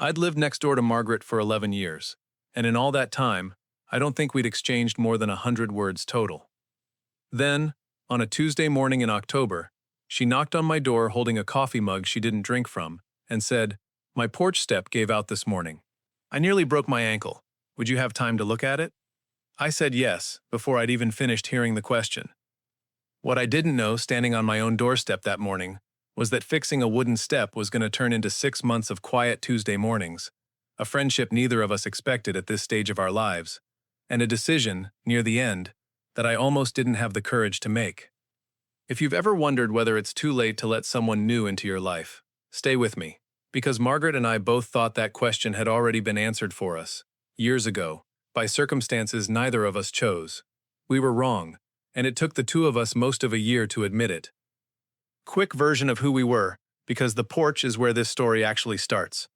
I'd lived next door to Margaret for 11 years, and in all that time, I don't think we'd exchanged more than 100 words total. Then, on a Tuesday morning in October, she knocked on my door holding a coffee mug she didn't drink from, and said, "My porch step gave out this morning. I nearly broke my ankle. Would you have time to look at it?" I said yes, before I'd even finished hearing the question. What I didn't know, standing on my own doorstep that morning, was that fixing a wooden step was going to turn into 6 months of quiet Tuesday mornings, a friendship neither of us expected at this stage of our lives, and a decision, near the end, that I almost didn't have the courage to make. If you've ever wondered whether it's too late to let someone new into your life, stay with me, because Margaret and I both thought that question had already been answered for us, years ago, by circumstances neither of us chose. We were wrong, and it took the two of us most of a year to admit it. Quick version of who we were, because the porch is where this story actually starts.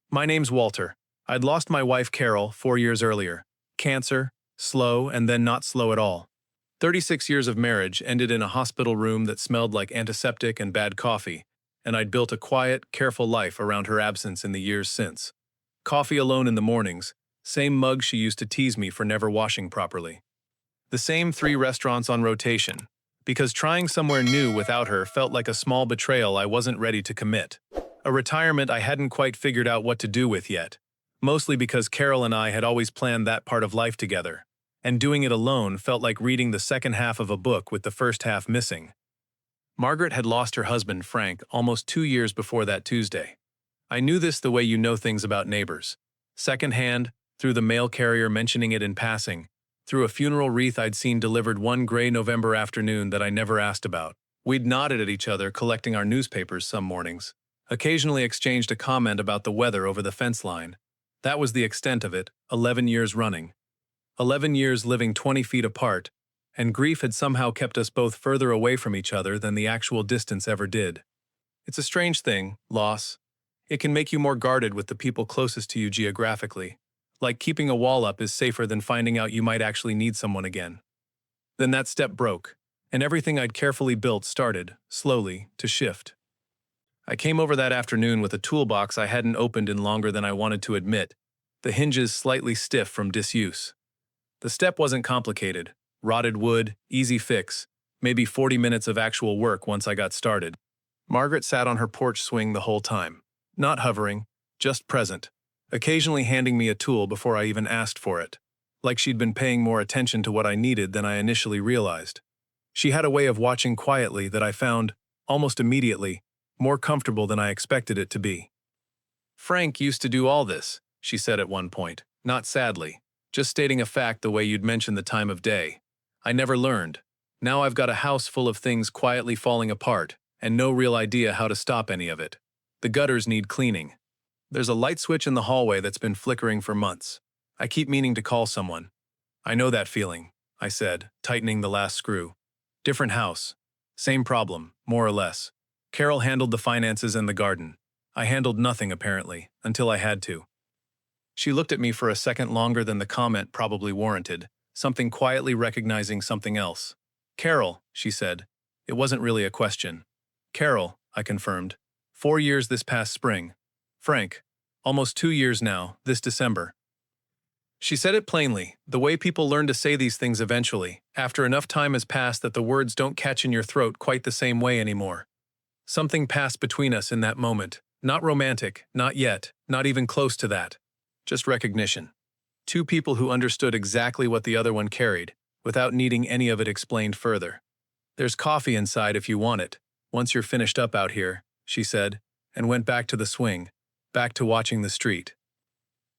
My name's Walter. I'd lost my wife Carol 4 years earlier. Cancer, slow, and then not slow at all. 36 years of marriage ended in a hospital room that smelled like antiseptic and bad coffee, and I'd built a quiet, careful life around her absence in the years since. Coffee alone in the mornings, same mug she used to tease me for never washing properly. The same 3 restaurants on rotation, because trying somewhere new without her felt like a small betrayal I wasn't ready to commit. A retirement I hadn't quite figured out what to do with yet, mostly because Carol and I had always planned that part of life together, and doing it alone felt like reading the second half of a book with the first half missing. Margaret had lost her husband, Frank, almost 2 years before that Tuesday. I knew this the way you know things about neighbors. Secondhand, through the mail carrier mentioning it in passing, through a funeral wreath I'd seen delivered one gray November afternoon that I never asked about. We'd nodded at each other collecting our newspapers some mornings, occasionally exchanged a comment about the weather over the fence line. That was the extent of it, 11 years running. 11 years living 20 feet apart, and grief had somehow kept us both further away from each other than the actual distance ever did. It's a strange thing, loss. It can make you more guarded with the people closest to you geographically. Like keeping a wall up is safer than finding out you might actually need someone again. Then that step broke, and everything I'd carefully built started, slowly, to shift. I came over that afternoon with a toolbox I hadn't opened in longer than I wanted to admit, the hinges slightly stiff from disuse. The step wasn't complicated, rotted wood, easy fix, maybe 40 minutes of actual work once I got started. Margaret sat on her porch swing the whole time, not hovering, just present, occasionally handing me a tool before I even asked for it, like she'd been paying more attention to what I needed than I initially realized. She had a way of watching quietly that I found, almost immediately, more comfortable than I expected it to be. "Frank used to do all this," she said at one point, not sadly, just stating a fact the way you'd mention the time of day. "I never learned. Now I've got a house full of things quietly falling apart, and no real idea how to stop any of it. The gutters need cleaning. There's a light switch in the hallway that's been flickering for months. I keep meaning to call someone." "I know that feeling," I said, tightening the last screw. "Different house. Same problem, more or less. Carol handled the finances and the garden. I handled nothing, apparently, until I had to." She looked at me for a second longer than the comment probably warranted, something quietly recognizing something else. "Carol," she said. It wasn't really a question. "Carol," I confirmed. 4 years this past spring. Frank, almost 2 years now, this December." She said it plainly, the way people learn to say these things eventually, after enough time has passed that the words don't catch in your throat quite the same way anymore. Something passed between us in that moment. Not romantic, not yet, not even close to that. Just recognition. Two people who understood exactly what the other one carried, without needing any of it explained further. "There's coffee inside if you want it, once you're finished up out here," she said, and went back to the swing, back to watching the street.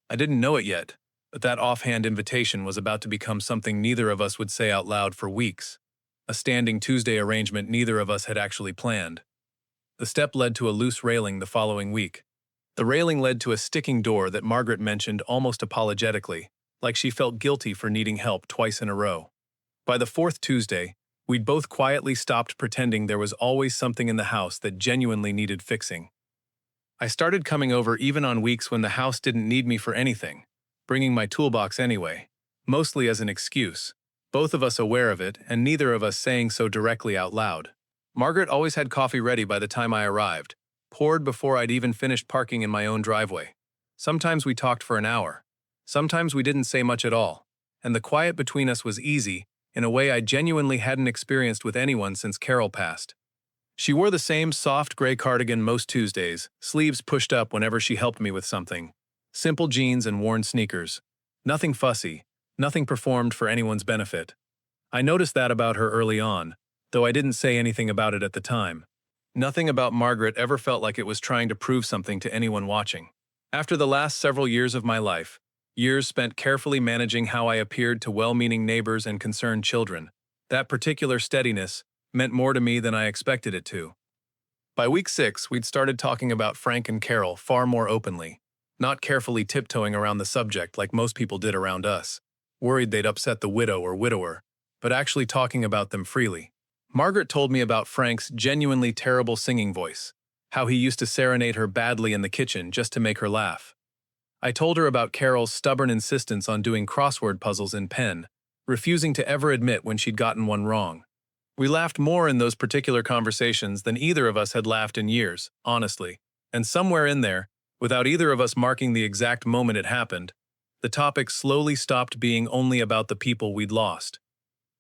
I didn't know it yet, but that offhand invitation was about to become something neither of us would say out loud for weeks. A standing Tuesday arrangement neither of us had actually planned. The step led to a loose railing the following week. The railing led to a sticking door that Margaret mentioned almost apologetically, like she felt guilty for needing help twice in a row. By the 4th Tuesday, we'd both quietly stopped pretending there was always something in the house that genuinely needed fixing. I started coming over even on weeks when the house didn't need me for anything, bringing my toolbox anyway, mostly as an excuse, both of us aware of it and neither of us saying so directly out loud. Margaret always had coffee ready by the time I arrived, poured before I'd even finished parking in my own driveway. Sometimes we talked for an hour. Sometimes we didn't say much at all. And the quiet between us was easy, in a way I genuinely hadn't experienced with anyone since Carol passed. She wore the same soft gray cardigan most Tuesdays, sleeves pushed up whenever she helped me with something. Simple jeans and worn sneakers. Nothing fussy, nothing performed for anyone's benefit. I noticed that about her early on, though I didn't say anything about it at the time. Nothing about Margaret ever felt like it was trying to prove something to anyone watching. After the last several years of my life, years spent carefully managing how I appeared to well-meaning neighbors and concerned children, that particular steadiness meant more to me than I expected it to. By week 6, we'd started talking about Frank and Carol far more openly, not carefully tiptoeing around the subject like most people did around us, worried they'd upset the widow or widower, but actually talking about them freely. Margaret told me about Frank's genuinely terrible singing voice, how he used to serenade her badly in the kitchen just to make her laugh. I told her about Carol's stubborn insistence on doing crossword puzzles in pen, refusing to ever admit when she'd gotten one wrong. We laughed more in those particular conversations than either of us had laughed in years, honestly. And somewhere in there, without either of us marking the exact moment it happened, the topic slowly stopped being only about the people we'd lost.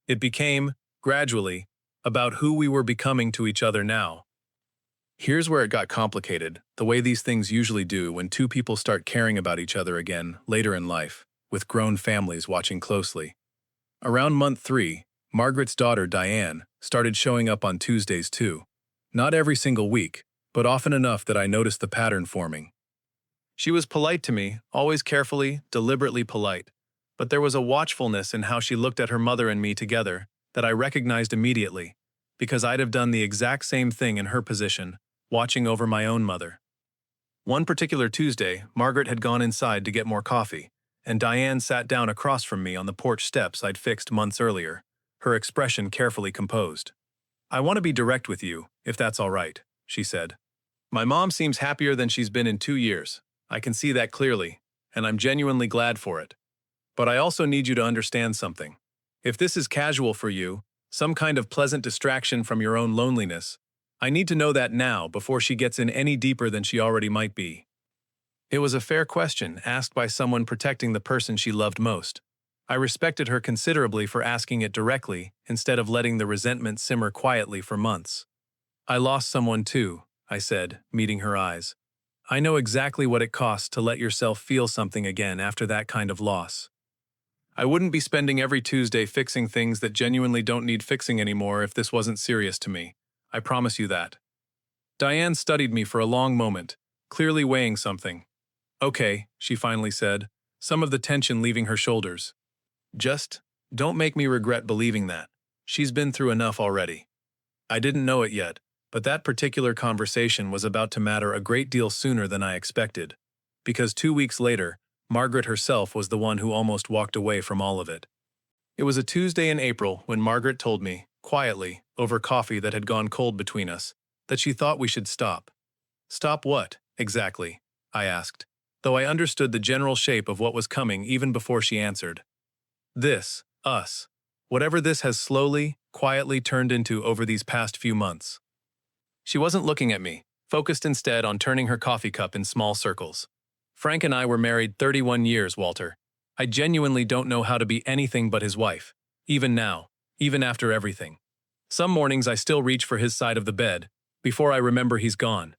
It became, gradually, about who we were becoming to each other now. Here's where it got complicated, the way these things usually do when two people start caring about each other again later in life, with grown families watching closely. Around month 3, Margaret's daughter, Diane, started showing up on Tuesdays too. Not every single week, but often enough that I noticed the pattern forming. She was polite to me, always carefully, deliberately polite, but there was a watchfulness in how she looked at her mother and me together that I recognized immediately, because I'd have done the exact same thing in her position, watching over my own mother. One particular Tuesday, Margaret had gone inside to get more coffee, and Diane sat down across from me on the porch steps I'd fixed months earlier, her expression carefully composed. "I want to be direct with you, if that's all right," she said. "My mom seems happier than she's been in 2 years. I can see that clearly, and I'm genuinely glad for it. But I also need you to understand something. If this is casual for you, some kind of pleasant distraction from your own loneliness, I need to know that now before she gets in any deeper than she already might be." It was a fair question asked by someone protecting the person she loved most. I respected her considerably for asking it directly instead of letting the resentment simmer quietly for months. "I lost someone too," I said, meeting her eyes. "I know exactly what it costs to let yourself feel something again after that kind of loss. I wouldn't be spending every Tuesday fixing things that genuinely don't need fixing anymore if this wasn't serious to me. I promise you that." Diane studied me for a long moment, clearly weighing something. "Okay," she finally said, some of the tension leaving her shoulders. "Just don't make me regret believing that. She's been through enough already." I didn't know it yet, but that particular conversation was about to matter a great deal sooner than I expected, because 2 weeks later, Margaret herself was the one who almost walked away from all of it. It was a Tuesday in April when Margaret told me, quietly, over coffee that had gone cold between us, that she thought we should stop. "Stop what, exactly?" I asked, though I understood the general shape of what was coming even before she answered. "This, us. Whatever this has slowly, quietly turned into over these past few months." She wasn't looking at me, focused instead on turning her coffee cup in small circles. "Frank and I were married 31 years, Walter. I genuinely don't know how to be anything but his wife, even now, even after everything. Some mornings I still reach for his side of the bed, before I remember he's gone.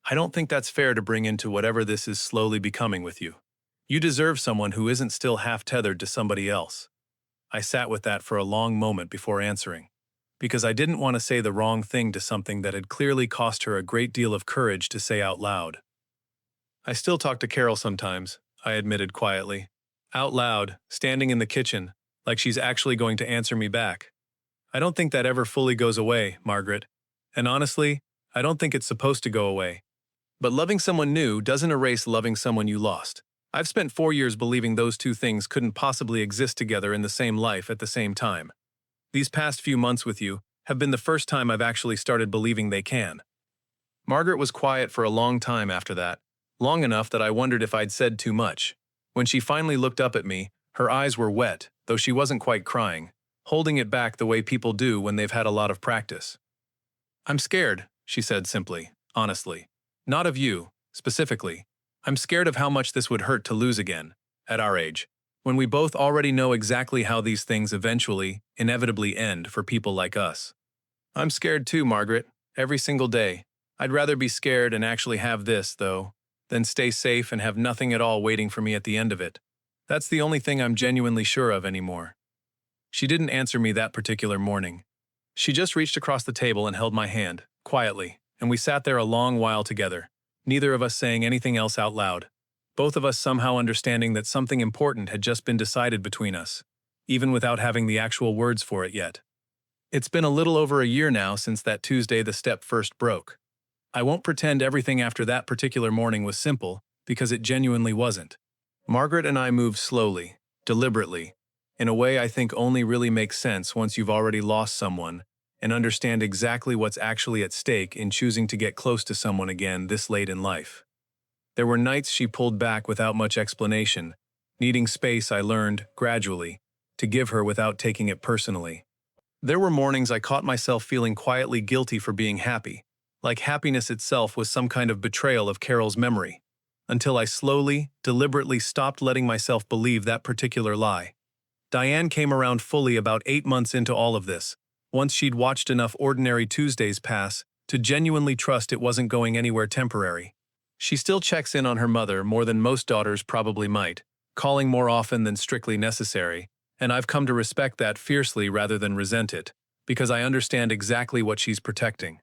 I don't think that's fair to bring into whatever this is slowly becoming with you. You deserve someone who isn't still half-tethered to somebody else." I sat with that for a long moment before answering, because I didn't want to say the wrong thing to something that had clearly cost her a great deal of courage to say out loud. "I still talk to Carol sometimes," I admitted quietly. Out loud, standing in the kitchen, like she's actually going to answer me back. "I don't think that ever fully goes away, Margaret. And honestly, I don't think it's supposed to go away. But loving someone new doesn't erase loving someone you lost. I've spent 4 years believing those two things couldn't possibly exist together in the same life at the same time. These past few months with you have been the first time I've actually started believing they can." Margaret was quiet for a long time after that, long enough that I wondered if I'd said too much. When she finally looked up at me, her eyes were wet, though she wasn't quite crying, holding it back the way people do when they've had a lot of practice. "I'm scared," she said simply, honestly. "Not of you, specifically. I'm scared of how much this would hurt to lose again, at our age, when we both already know exactly how these things eventually, inevitably end for people like us. I'm scared too, Margaret, every single day. I'd rather be scared and actually have this, though, than stay safe and have nothing at all waiting for me at the end of it. That's the only thing I'm genuinely sure of anymore. She didn't answer me that particular morning. She just reached across the table and held my hand, quietly, and we sat there a long while together, neither of us saying anything else out loud, both of us somehow understanding that something important had just been decided between us, even without having the actual words for it yet. It's been a little over a year now since that Tuesday the step first broke. I won't pretend everything after that particular morning was simple, because it genuinely wasn't. Margaret and I moved slowly, deliberately, in a way I think only really makes sense once you've already lost someone and understand exactly what's actually at stake in choosing to get close to someone again this late in life. There were nights she pulled back without much explanation, needing space I learned, gradually, to give her without taking it personally. There were mornings I caught myself feeling quietly guilty for being happy, like happiness itself was some kind of betrayal of Carol's memory, until I slowly, deliberately stopped letting myself believe that particular lie. Diane came around fully about 8 months into all of this, once she'd watched enough ordinary Tuesdays pass to genuinely trust it wasn't going anywhere temporary. She still checks in on her mother more than most daughters probably might, calling more often than strictly necessary, and I've come to respect that fiercely rather than resent it, because I understand exactly what she's protecting.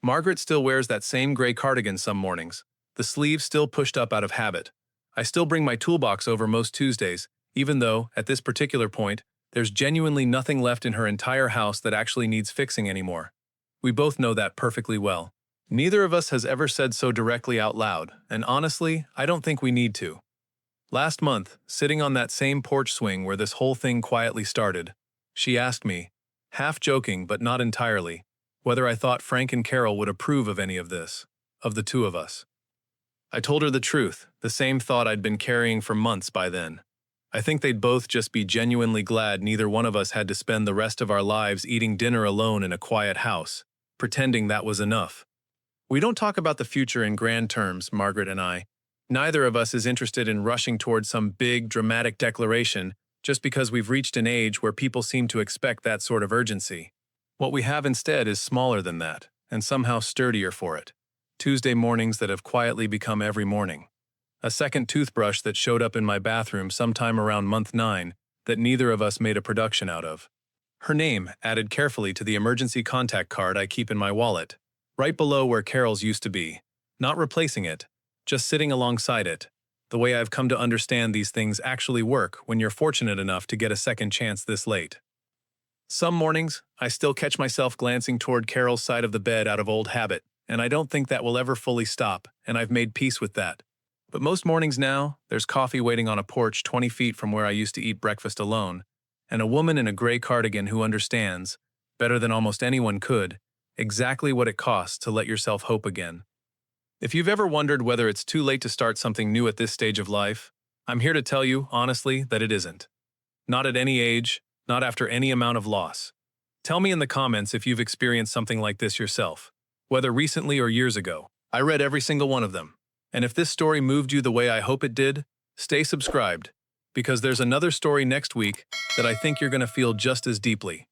Margaret still wears that same gray cardigan some mornings, the sleeves still pushed up out of habit. I still bring my toolbox over most Tuesdays, even though, at this particular point, there's genuinely nothing left in her entire house that actually needs fixing anymore. We both know that perfectly well. Neither of us has ever said so directly out loud, and honestly, I don't think we need to. Last month, sitting on that same porch swing where this whole thing quietly started, she asked me, half joking but not entirely, whether I thought Frank and Carol would approve of any of this, of the two of us. I told her the truth, the same thought I'd been carrying for months by then. I think they'd both just be genuinely glad neither one of us had to spend the rest of our lives eating dinner alone in a quiet house, pretending that was enough. We don't talk about the future in grand terms, Margaret and I. Neither of us is interested in rushing towards some big, dramatic declaration just because we've reached an age where people seem to expect that sort of urgency. What we have instead is smaller than that, and somehow sturdier for it. Tuesday mornings that have quietly become every morning. A second toothbrush that showed up in my bathroom sometime around month 9 that neither of us made a production out of. Her name added carefully to the emergency contact card I keep in my wallet, right below where Carol's used to be, not replacing it, just sitting alongside it, the way I've come to understand these things actually work when you're fortunate enough to get a second chance this late. Some mornings, I still catch myself glancing toward Carol's side of the bed out of old habit, and I don't think that will ever fully stop, and I've made peace with that. But most mornings now, there's coffee waiting on a porch 20 feet from where I used to eat breakfast alone, and a woman in a gray cardigan who understands, better than almost anyone could, exactly what it costs to let yourself hope again. If you've ever wondered whether it's too late to start something new at this stage of life, I'm here to tell you, honestly, that it isn't. Not at any age, not after any amount of loss. Tell me in the comments if you've experienced something like this yourself, whether recently or years ago. I read every single one of them. And if this story moved you the way I hope it did, stay subscribed, because there's another story next week that I think you're going to feel just as deeply.